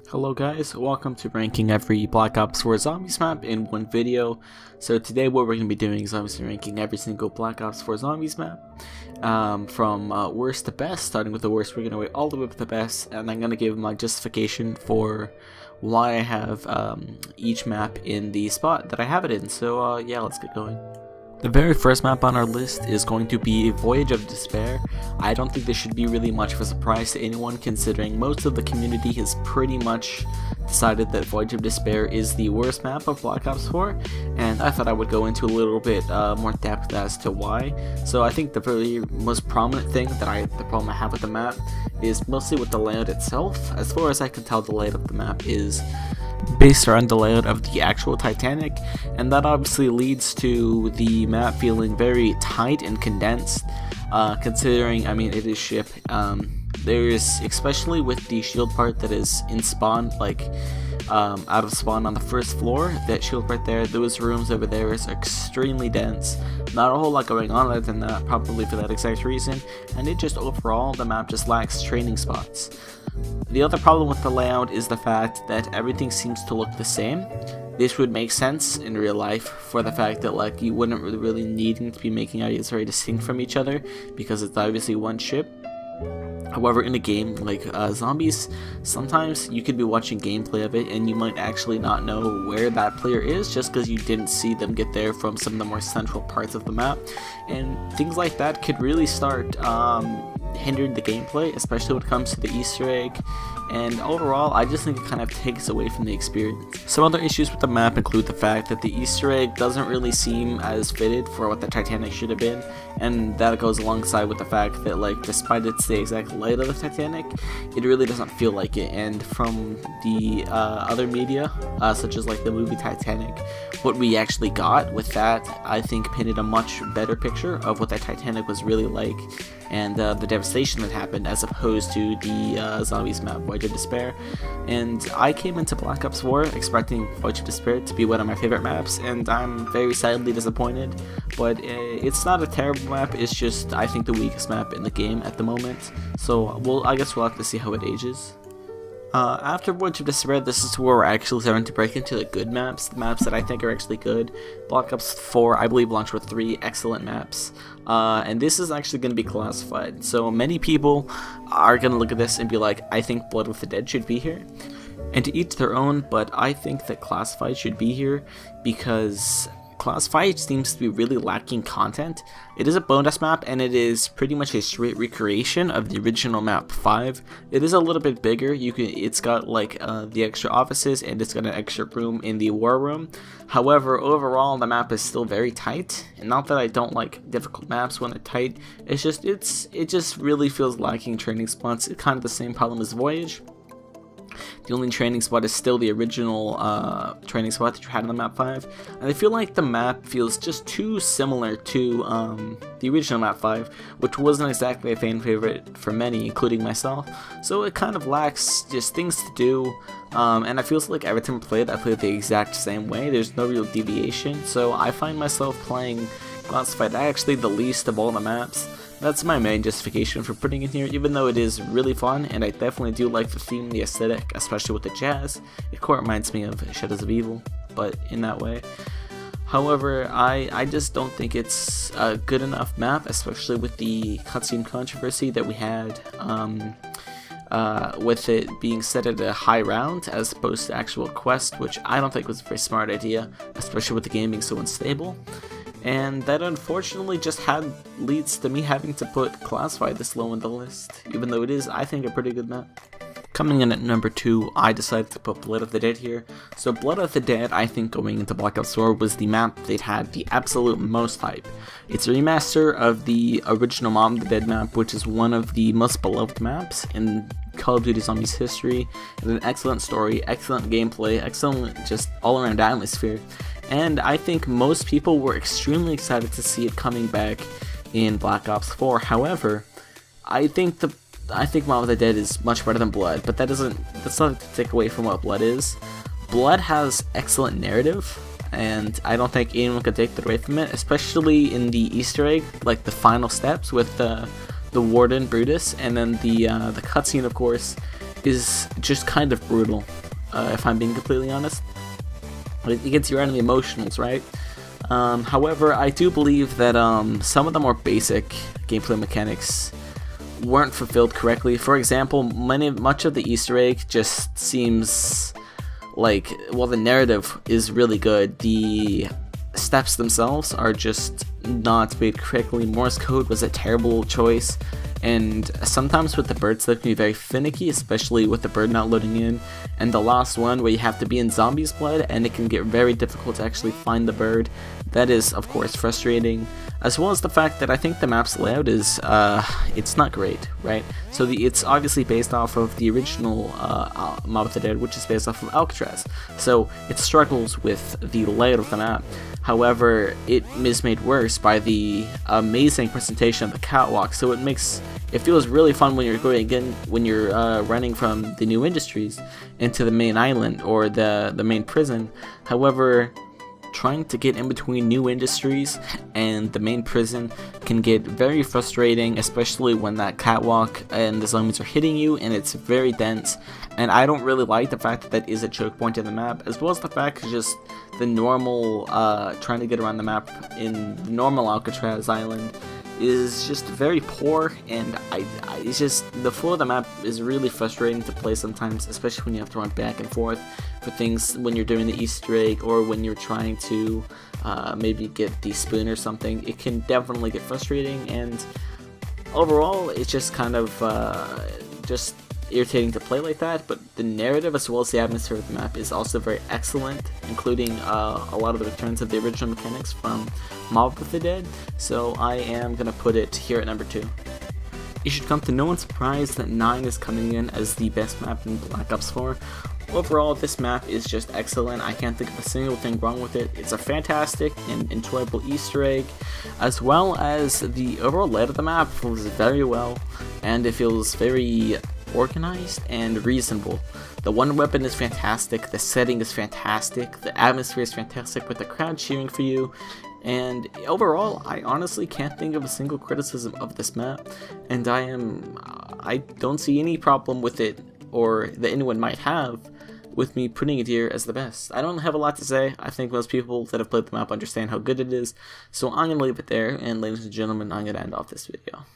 Hello guys, welcome to ranking every Black Ops 4 Zombies map in one video. So today what we're going to be doing is obviously ranking every single Black Ops 4 Zombies map from worst to best, starting with the worst, we're going to way all the way up to the best, and I'm going to give my justification for why I have each map in the spot that I have it in. So yeah, let's get going. The very first map on our list is going to be Voyage of Despair. I don't think this should be really much of a surprise to anyone, considering most of the community has pretty much decided that Voyage of Despair is the worst map of Black Ops 4, and I thought I would go into a little bit more depth as to why. So I think the very most prominent thing that the problem I have with the map is mostly with the layout itself. As far as I can tell, the layout of the map is based around the layout of the actual Titanic, and that obviously leads to the map feeling very tight and condensed, considering, I mean, it is ship. There's, especially with the shield part that is in spawn, like out of spawn on the first floor, that shield right there, those rooms over there is extremely dense. Not a whole lot going on other than that, probably for that exact reason, and it just overall, the map just lacks training spots. The other problem with the layout is the fact that everything seems to look the same. This would make sense in real life for the fact that, like, you wouldn't really needing to be making areas very distinct from each other because it's obviously one ship. However, in a game like Zombies, sometimes you could be watching gameplay of it and you might actually not know where that player is just because you didn't see them get there from some of the more central parts of the map, and things like that could really start hindering the gameplay, especially when it comes to the Easter egg, and overall I just think it kind of takes away from the experience. Some other issues with the map include the fact that the Easter egg doesn't really seem as fitted for what the Titanic should have been, and that goes alongside with the fact that, like, despite it's the exact light of the Titanic, it really doesn't feel like it. And from the other media, such as like the movie Titanic, what we actually got with that, I think, painted a much better picture of what that Titanic was really like and the devastation that happened, as opposed to the Zombies map, Voyage of Despair. And I came into Black Ops 4 expecting Voyage of Despair to be one of my favorite maps, and I'm very sadly disappointed. But it's not a terrible map, it's just, I think, the weakest map in the game at the moment. So I guess we'll have to see how it ages. After Voyage of Despair, this is where we're actually starting to break into the good maps, the maps that I think are actually good. Black Ops 4, I believe, launched with 3 excellent maps, and this is actually going to be classified. So many people are going to look at this and be like, I think Blood with the Dead should be here. And to each their own, but I think that Classified should be here because Classified seems to be really lacking content. It is a bonus map, and it is pretty much a straight recreation of the original map 5. It is a little bit bigger. It's got like the extra offices, and it's got an extra room in the war room. However, overall the map is still very tight, and not that I don't like difficult maps when they're tight. It's just it just really feels lacking training spots. It's kind of the same problem as Voyage. The only training spot is still the original training spot that you had on the map 5, and I feel like the map feels just too similar to the original map 5, which wasn't exactly a fan favorite for many, including myself. So it kind of lacks just things to do, and I feel like every time I play it the exact same way. There's no real deviation, so I find myself playing Classified actually the least of all the maps. That's my main justification for putting it here, even though it is really fun, and I definitely do like the theme, the aesthetic, especially with the jazz. It quite reminds me of Shadows of Evil, but in that way. However, I just don't think it's a good enough map, especially with the cutscene controversy that we had, with it being set at a high round as opposed to actual quest, which I don't think was a very smart idea, especially with the game being so unstable. And that unfortunately just leads to me having to put Classified this low on the list, even though it is, I think, a pretty good map. Coming in at number 2, I decided to put Blood of the Dead here. So Blood of the Dead, I think, going into Black Ops 4 was the map that had the absolute most hype. It's a remaster of the original Mom of the Dead map, which is one of the most beloved maps in Call of Duty Zombies history. It's an excellent story, excellent gameplay, excellent just all-around atmosphere. And I think most people were extremely excited to see it coming back in Black Ops 4. However, I think Mom of the Dead is much better than Blood, but that's not to take away from what Blood is. Blood has excellent narrative, and I don't think anyone could take that away from it, especially in the Easter egg, like the final steps with the Warden Brutus, and then the cutscene, of course, is just kind of brutal. if I'm being completely honest. It gets you right on the emotionals, right? However, I do believe that some of the more basic gameplay mechanics weren't fulfilled correctly. For example, much of the Easter egg just seems like, while the narrative is really good, the steps themselves are just not made correctly. Morse code was a terrible choice, and sometimes with the birds that can be very finicky, especially with the bird not loading in, and the last one where you have to be in zombies' blood and it can get very difficult to actually find the bird. That is of course frustrating, as well as the fact that I think the map's layout is it's not great, right? So it's obviously based off of the original Mob of the Dead, which is based off of Alcatraz, so it struggles with the layout of the map. However, it is made worse by the amazing presentation of the catwalk, so it feels really fun when you're running from the new industries into the main island or the main prison. However, trying to get in between new industries and the main prison can get very frustrating, especially when that catwalk and the zombies are hitting you and it's very dense. And I don't really like the fact that that is a choke point in the map, as well as the fact that just the normal trying to get around the map in the normal Alcatraz island is just very poor, and it's just, the flow of the map is really frustrating to play sometimes, especially when you have to run back and forth for things when you're doing the Easter egg or when you're trying to maybe get the spoon or something. It can definitely get frustrating, and overall it's just kind of just irritating to play like that. But the narrative as well as the atmosphere of the map is also very excellent, including a lot of the returns of the original mechanics from Mob of the Dead, so I am going to put it here at number 2. You should come to no one's surprise that 9 is coming in as the best map in Black Ops 4. Overall, this map is just excellent. I can't think of a single thing wrong with it. It's a fantastic and enjoyable Easter egg, as well as the overall layout of the map feels very well, and it feels very organized and reasonable. The one weapon is fantastic, the setting is fantastic, the atmosphere is fantastic with the crowd cheering for you, and overall I honestly can't think of a single criticism of this map, and I don't see any problem with it, or that anyone might have, with me putting it here as the best. I don't have a lot to say. I think most people that have played the map understand how good it is, so I'm going to leave it there, and ladies and gentlemen, I'm going to end off this video.